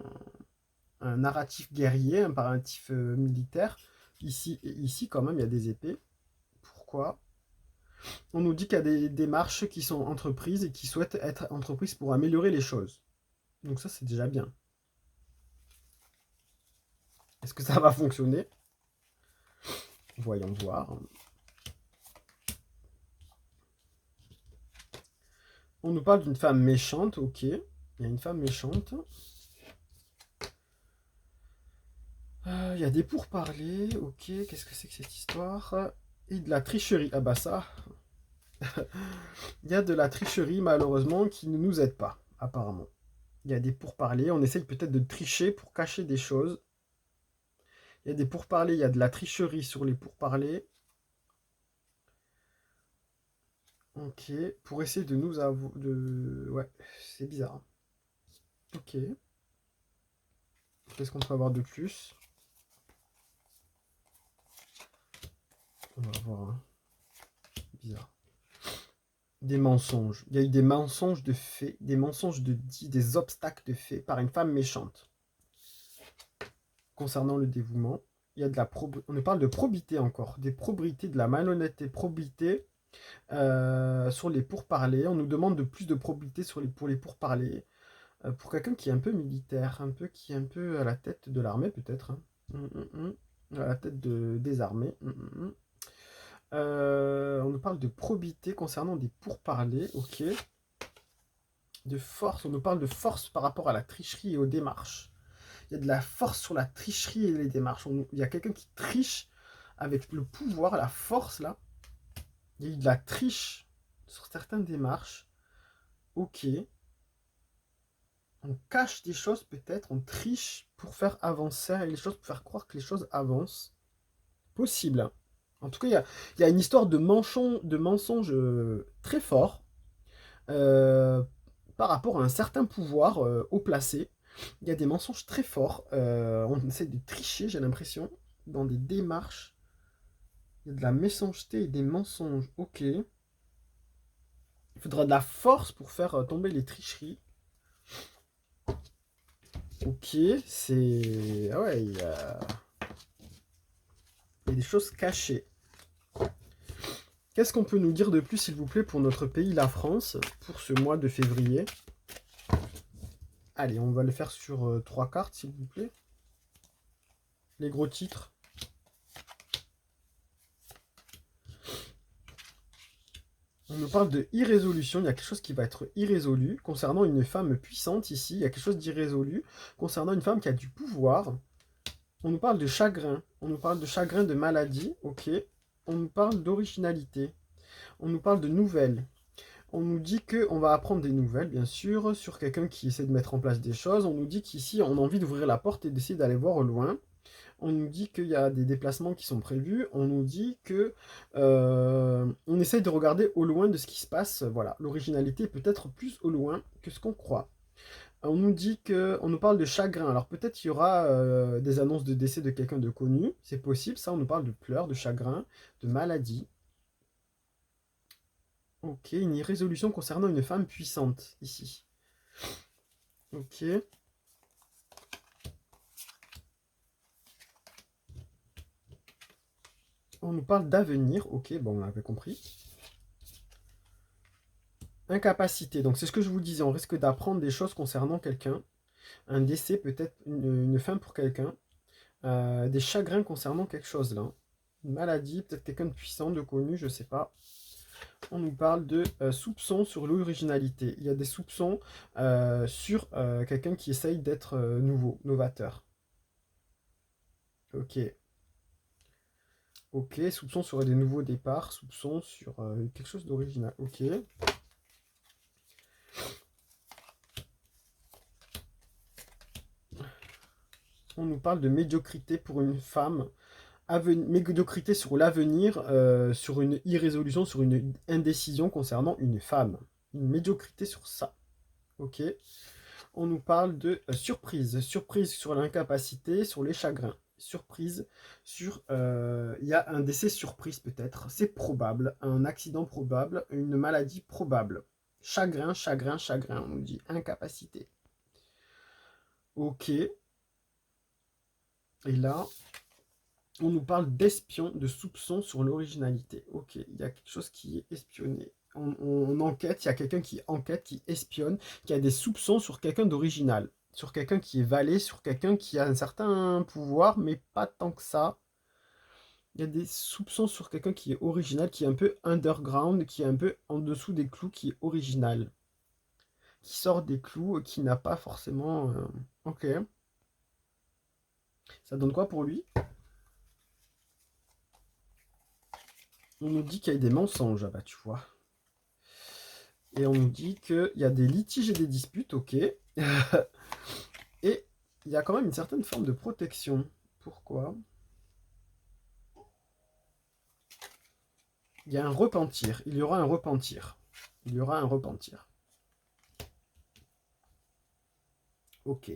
narratif guerrier, un narratif militaire, ici quand même il y a des épées. Pourquoi? On nous dit qu'il y a des démarches qui sont entreprises et qui souhaitent être entreprises pour améliorer les choses. Donc ça c'est déjà bien. Est-ce que ça va fonctionner? Voyons voir. On nous parle d'une femme méchante, ok. Il y a une femme méchante. Il y a des pourparlers, ok. Qu'est-ce que c'est que cette histoire? Et de la tricherie. Ah bah ça, il y a de la tricherie malheureusement qui ne nous aide pas, apparemment. Il y a des pourparlers, on essaye peut-être de tricher pour cacher des choses. Il y a des pourparlers, il y a de la tricherie sur les pourparlers. Ok, pour essayer de nous avouer. Ouais, c'est bizarre. Ok. Qu'est-ce qu'on peut avoir de plus? On va voir, hein. Bizarre. Des mensonges. Il y a eu des mensonges de faits, des mensonges de dits, des obstacles de faits par une femme méchante. concernant le dévouement. Il y a de la on nous parle de probité encore, des probrités, de la malhonnêteté, probité sur les pourparlers. On nous demande de plus de probité pour les pourparlers. Pour quelqu'un qui est un peu militaire, qui est un peu à la tête de l'armée peut-être, hein. À la tête des armées. On nous parle de probité concernant des pourparlers, ok. De force, on nous parle de force par rapport à la tricherie et aux démarches. Il y a de la force sur la tricherie et les démarches. Il y a quelqu'un qui triche avec le pouvoir, la force là. Il y a eu de la triche sur certaines démarches. Ok. On cache des choses peut-être, on triche pour faire avancer les choses, pour faire croire que les choses avancent. Possible, hein. En tout cas, il y a une histoire de mensonge très fort euh, par rapport à un certain pouvoir haut placé. Il y a des mensonges très forts. On essaie de tricher, j'ai l'impression, dans des démarches. Il y a de la méchanceté et des mensonges. Ok. Il faudra de la force pour faire tomber les tricheries. Ok, c'est... Ah ouais, il y a des choses cachées. Qu'est-ce qu'on peut nous dire de plus, s'il vous plaît, pour notre pays, la France, pour ce mois de février? Allez, on va le faire sur 3 cartes, s'il vous plaît. Les gros titres. On nous parle de irrésolution. Il y a quelque chose qui va être irrésolu. Concernant une femme puissante, ici, il y a quelque chose d'irrésolu. Concernant une femme qui a du pouvoir. On nous parle de chagrin. On nous parle de chagrin, de maladie. Ok. On nous parle d'originalité. On nous parle de nouvelles. On nous dit qu'on va apprendre des nouvelles, bien sûr, sur quelqu'un qui essaie de mettre en place des choses. On nous dit qu'ici, on a envie d'ouvrir la porte et d'essayer d'aller voir au loin. On nous dit qu'il y a des déplacements qui sont prévus. On nous dit que on essaye de regarder au loin de ce qui se passe. Voilà, l'originalité est peut-être plus au loin que ce qu'on croit. On nous dit on nous parle de chagrin. Alors peut-être il y aura des annonces de décès de quelqu'un de connu. C'est possible, ça. On nous parle de pleurs, de chagrin, de maladie. Ok, une irrésolution concernant une femme puissante, ici. Ok. On nous parle d'avenir. Ok, bon, on avait compris. Incapacité. Donc c'est ce que je vous disais. On risque d'apprendre des choses concernant quelqu'un. Un décès, peut-être une fin pour quelqu'un. Des chagrins concernant quelque chose, là. Une maladie, peut-être quelqu'un de puissant, de connu, je sais pas. On nous parle de soupçons sur l'originalité. Il y a des soupçons sur quelqu'un qui essaye d'être nouveau, novateur. Ok. Ok, soupçons sur des nouveaux départs, soupçons sur quelque chose d'original. Ok. On nous parle de médiocrité pour une femme, médiocrité sur l'avenir, sur une irrésolution, sur une indécision concernant une femme. Une médiocrité sur ça. Ok. On nous parle de surprise. Surprise sur l'incapacité, sur les chagrins. Surprise sur... Il y a un décès surprise peut-être. C'est probable. Un accident probable. Une maladie probable. Chagrin, chagrin, chagrin. On nous dit incapacité. Ok. Et là, on nous parle d'espion, de soupçon sur l'originalité. Ok, il y a quelque chose qui est espionné. On enquête, il y a quelqu'un qui enquête, qui espionne, qui a des soupçons sur quelqu'un d'original. Sur quelqu'un qui est valet, sur quelqu'un qui a un certain pouvoir, mais pas tant que ça. Il y a des soupçons sur quelqu'un qui est original, qui est un peu underground, qui est un peu en dessous des clous, qui est original. Qui sort des clous, qui n'a pas forcément... Ok. Ça donne quoi pour lui? On nous dit qu'il y a des mensonges, ah bah tu vois. Et on nous dit qu'il y a des litiges et des disputes, ok. Et il y a quand même une certaine forme de protection. Pourquoi? Il y a un repentir. Il y aura un repentir. Il y aura un repentir. Ok.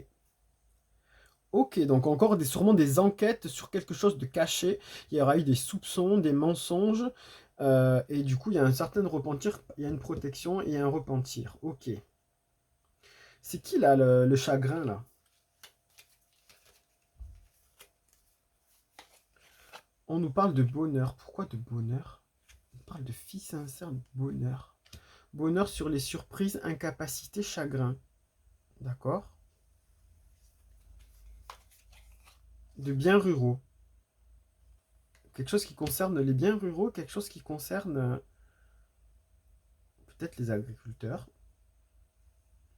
Ok, donc encore sûrement des enquêtes sur quelque chose de caché. Il y aura eu des soupçons, des mensonges. Et du coup, il y a un certain repentir. Il y a une protection et un repentir. Ok. C'est qui là, le chagrin là? On nous parle de bonheur. Pourquoi de bonheur? On parle de fille sincère, bonheur. Bonheur sur les surprises, incapacité, chagrin. D'accord. De biens ruraux. Quelque chose qui concerne les biens ruraux, quelque chose qui concerne peut-être les agriculteurs.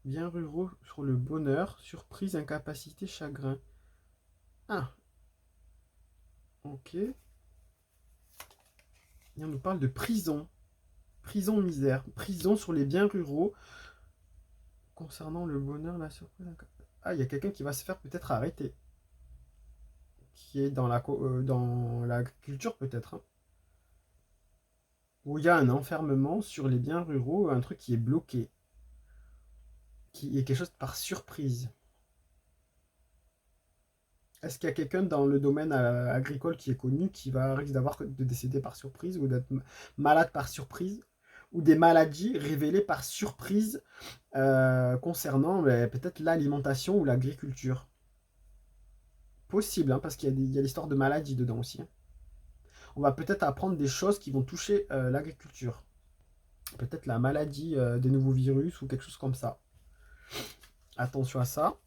Biens ruraux sur le bonheur, surprise, incapacité, chagrin. Ah, ok. Et on nous parle de prison. Prison misère. Prison sur les biens ruraux. Concernant le bonheur, la surprise. Ah, il y a quelqu'un qui va se faire peut-être arrêter. Qui est dans l'agriculture peut-être. Hein. Où il y a un enfermement sur les biens ruraux, un truc qui est bloqué. Qui est quelque chose par surprise. Est-ce qu'il y a quelqu'un dans le domaine agricole qui est connu qui risque de décéder par surprise ou d'être malade par surprise ou des maladies révélées par surprise concernant peut-être l'alimentation ou l'agriculture? Possible, hein, parce qu'il y a l'histoire de maladies dedans aussi. Hein. On va peut-être apprendre des choses qui vont toucher l'agriculture. Peut-être la maladie des nouveaux virus ou quelque chose comme ça. Attention à ça.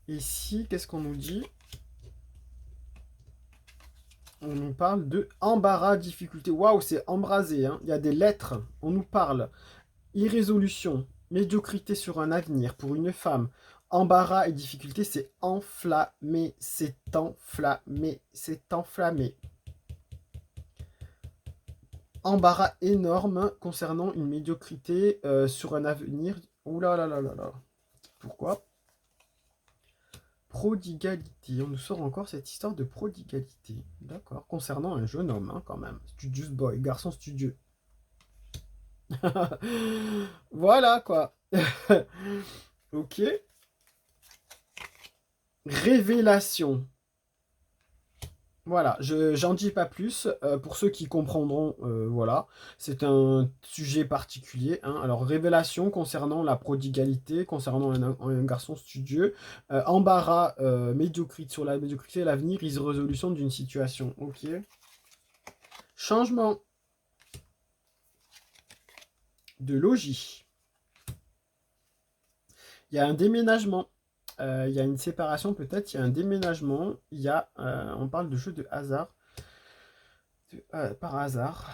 Ici, qu'est-ce qu'on nous dit? On nous parle de embarras, difficulté. Waouh, c'est embrasé. Hein. Il y a des lettres. On nous parle irrésolution, médiocrité sur un avenir pour une femme. Embarras et difficulté, c'est enflammé, c'est enflammé, c'est enflammé. Embarras énorme concernant une médiocrité sur un avenir. Ouh là là là là là. Pourquoi? Prodigalité. On nous sort encore cette histoire de prodigalité. D'accord. Concernant un jeune homme, hein, quand même. Studious boy, garçon studieux. Voilà, quoi. Ok. Révélation. Voilà, j'en dis pas plus. Pour ceux qui comprendront, voilà. C'est un sujet particulier. Hein. Alors, révélation concernant la prodigalité, concernant un garçon studieux. Embarras, médiocrité sur la médiocrité et l'avenir, résolution d'une situation. Ok. Changement de logis. Il y a un déménagement. Il y a une séparation peut-être, il y a un déménagement, on parle de jeu de hasard, par hasard.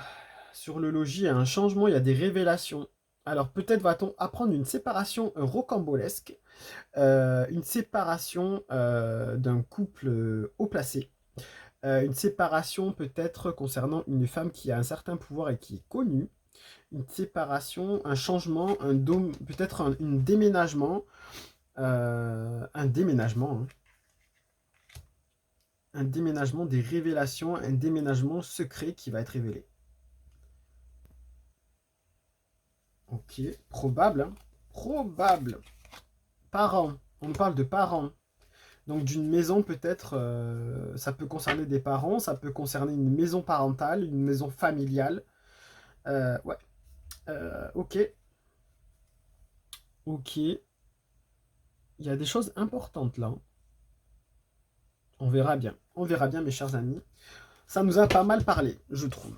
Sur le logis, il y a un changement, il y a des révélations. Alors peut-être va-t-on apprendre une séparation rocambolesque, une séparation d'un couple haut placé, une séparation peut-être concernant une femme qui a un certain pouvoir et qui est connue, une séparation, un changement, peut-être un déménagement. Un déménagement. Hein. Un déménagement, des révélations, un déménagement secret qui va être révélé. Ok, probable. Hein. Probable. Parents. On parle de parents. Donc d'une maison peut-être, ça peut concerner des parents, ça peut concerner une maison parentale, une maison familiale. Ouais. Ok. Ok. Il y a des choses importantes là. On verra bien. On verra bien, mes chers amis. Ça nous a pas mal parlé, je trouve.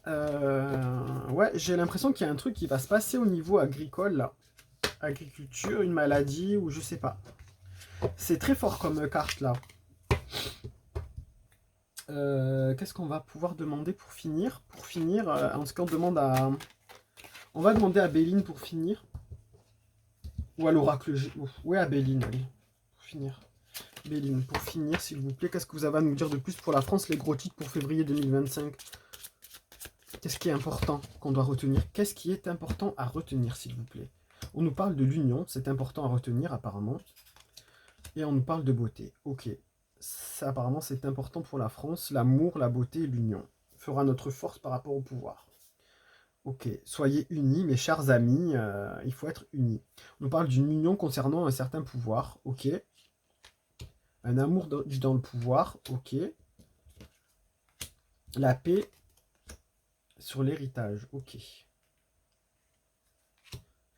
Ouais, j'ai l'impression qu'il y a un truc qui va se passer au niveau agricole, là. Agriculture, une maladie, ou je sais pas. C'est très fort comme carte, là. Qu'est-ce qu'on va pouvoir demander pour finir? Pour finir, en ce qu'on demande à... On va demander à Béline pour finir. Ou à l'oracle... Ouais, à Béline, allez. Pour finir. Béline, pour finir, s'il vous plaît, qu'est-ce que vous avez à nous dire de plus pour la France, les gros titres pour février 2025? Qu'est-ce qui est important qu'on doit retenir? Qu'est-ce qui est important à retenir, s'il vous plaît? On nous parle de l'union, c'est important à retenir apparemment. Et on nous parle de beauté. Ok. Ça, apparemment, c'est important pour la France. L'amour, la beauté et l'union fera notre force par rapport au pouvoir. Ok. Soyez unis, mes chers amis. Il faut être unis. On nous parle d'une union concernant un certain pouvoir. Ok. Un amour dans le pouvoir. Ok. La paix sur l'héritage. Ok.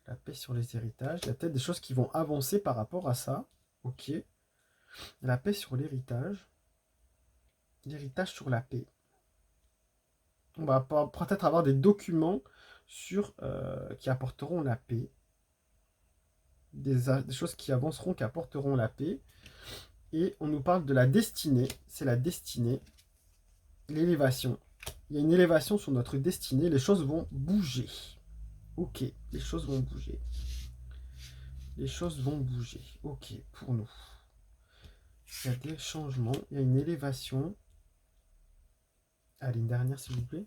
La paix sur les héritages. Il y a peut-être des choses qui vont avancer par rapport à ça. Ok. La paix sur l'héritage. L'héritage sur la paix. On va peut-être avoir des documents qui apporteront la paix. Des choses qui avanceront, qui apporteront la paix. Et on nous parle de la destinée. C'est la destinée. L'élévation. Il y a une élévation sur notre destinée. Les choses vont bouger. Ok, les choses vont bouger. Les choses vont bouger. Ok, pour nous. Il y a des changements. Il y a une élévation. Allez, une dernière, s'il vous plaît.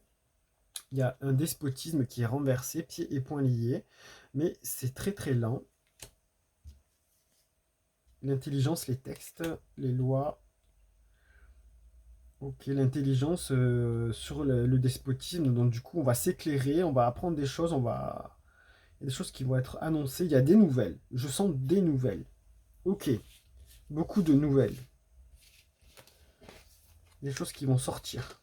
Il y a un despotisme qui est renversé, pieds et poings liés. Mais c'est très très lent. L'intelligence, les textes, les lois. Ok, l'intelligence sur le despotisme. Donc du coup, on va s'éclairer, on va apprendre des choses, il y a des choses qui vont être annoncées. Il y a des nouvelles. Je sens des nouvelles. Ok, beaucoup de nouvelles. Des choses qui vont sortir.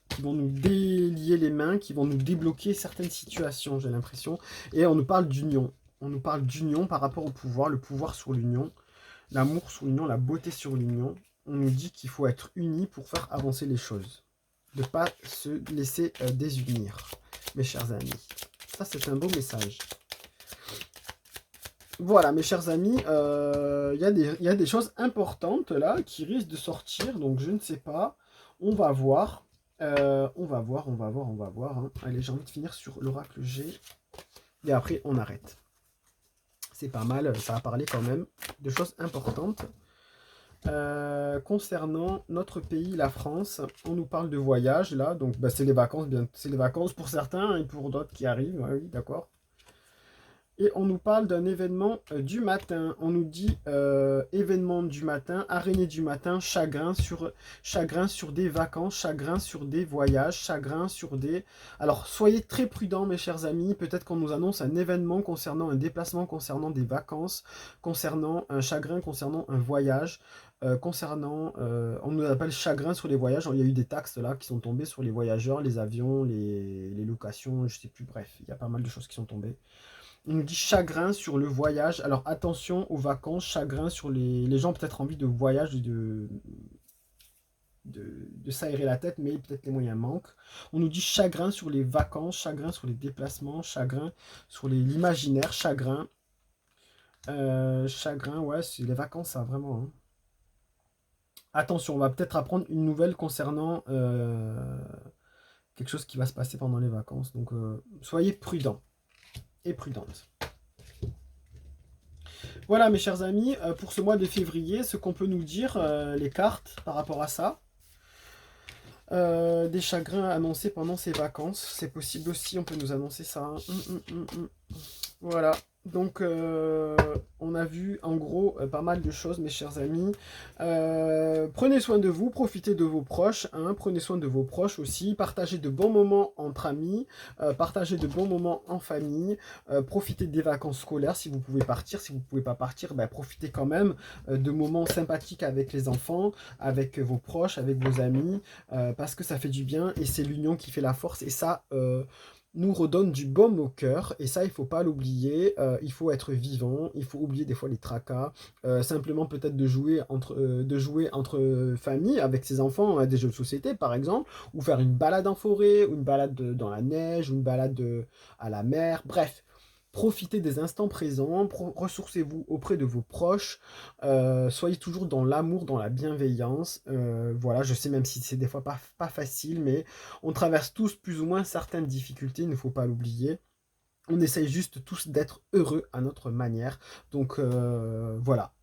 Qui vont nous délier les mains, qui vont nous débloquer certaines situations, j'ai l'impression. Et on nous parle d'union. On nous parle d'union par rapport au pouvoir, le pouvoir sur l'union, l'amour sur l'union, la beauté sur l'union. On nous dit qu'il faut être unis pour faire avancer les choses. De ne pas se laisser désunir, mes chers amis. Ça, c'est un beau message. Voilà, mes chers amis, il y a des choses importantes là qui risquent de sortir, donc je ne sais pas. On va voir. On va voir, on va voir, on va voir. Hein. Allez, j'ai envie de finir sur l'oracle G. Et après, on arrête. C'est pas mal, ça va parler quand même de choses importantes. Concernant notre pays, la France, on nous parle de voyage là, donc bah, c'est les vacances, bien, c'est les vacances pour certains et pour d'autres qui arrivent, ouais, oui, d'accord. Et on nous parle d'un événement du matin. On nous dit événement du matin, araignée du matin, chagrin sur des vacances, chagrin sur des voyages, chagrin sur des... Alors, soyez très prudents, mes chers amis. Peut-être qu'on nous annonce un événement concernant un déplacement, concernant des vacances, concernant un chagrin, concernant un voyage. On nous appelle chagrin sur les voyages. Il y a eu des taxes là qui sont tombées sur les voyageurs, les avions, les locations, je sais plus, bref, il y a pas mal de choses qui sont tombées. On nous dit chagrin sur le voyage. Alors attention aux vacances, chagrin sur les gens peut-être envie de voyage, de s'aérer la tête, mais peut-être les moyens manquent. On nous dit chagrin sur les vacances, chagrin sur les déplacements, chagrin sur l'imaginaire, chagrin. Chagrin, ouais, c'est les vacances, ça vraiment. Hein. Attention, on va peut-être apprendre une nouvelle concernant quelque chose qui va se passer pendant les vacances. Donc soyez prudents et prudentes. Voilà mes chers amis, pour ce mois de février, ce qu'on peut nous dire, les cartes par rapport à ça. Des chagrins annoncés pendant ces vacances, c'est possible aussi, on peut nous annoncer ça. Hein. Voilà, donc on a vu en gros pas mal de choses mes chers amis. Prenez soin de vous, profitez de vos proches, hein, prenez soin de vos proches aussi, partagez de bons moments entre amis, partagez de bons moments en famille, profitez des vacances scolaires si vous pouvez partir, si vous ne pouvez pas partir, ben, profitez quand même de moments sympathiques avec les enfants, avec vos proches, avec vos amis, parce que ça fait du bien et c'est l'union qui fait la force et ça... nous redonne du baume au cœur, et ça, il ne faut pas l'oublier, il faut être vivant, il faut oublier des fois les tracas, simplement peut-être de jouer entre familles, avec ses enfants, des jeux de société par exemple, ou faire une balade en forêt, ou une balade dans la neige, ou une balade à la mer, bref. Profitez des instants présents, ressourcez-vous auprès de vos proches, soyez toujours dans l'amour, dans la bienveillance. Voilà, je sais même si c'est des fois pas facile, mais on traverse tous plus ou moins certaines difficultés, il ne faut pas l'oublier. On essaye juste tous d'être heureux à notre manière. Donc voilà.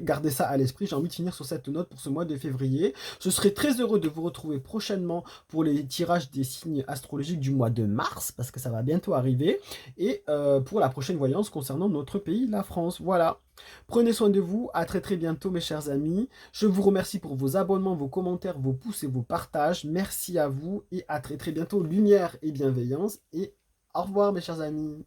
Gardez ça à l'esprit, j'ai envie de finir sur cette note pour ce mois de février. Je serai très heureux de vous retrouver prochainement pour les tirages des signes astrologiques du mois de mars, parce que ça va bientôt arriver, et pour la prochaine voyance concernant notre pays, la France. Voilà. Prenez soin de vous, à très très bientôt mes chers amis. Je vous remercie pour vos abonnements, vos commentaires, vos pouces et vos partages. Merci à vous et à très très bientôt. Lumière et bienveillance et au revoir mes chers amis.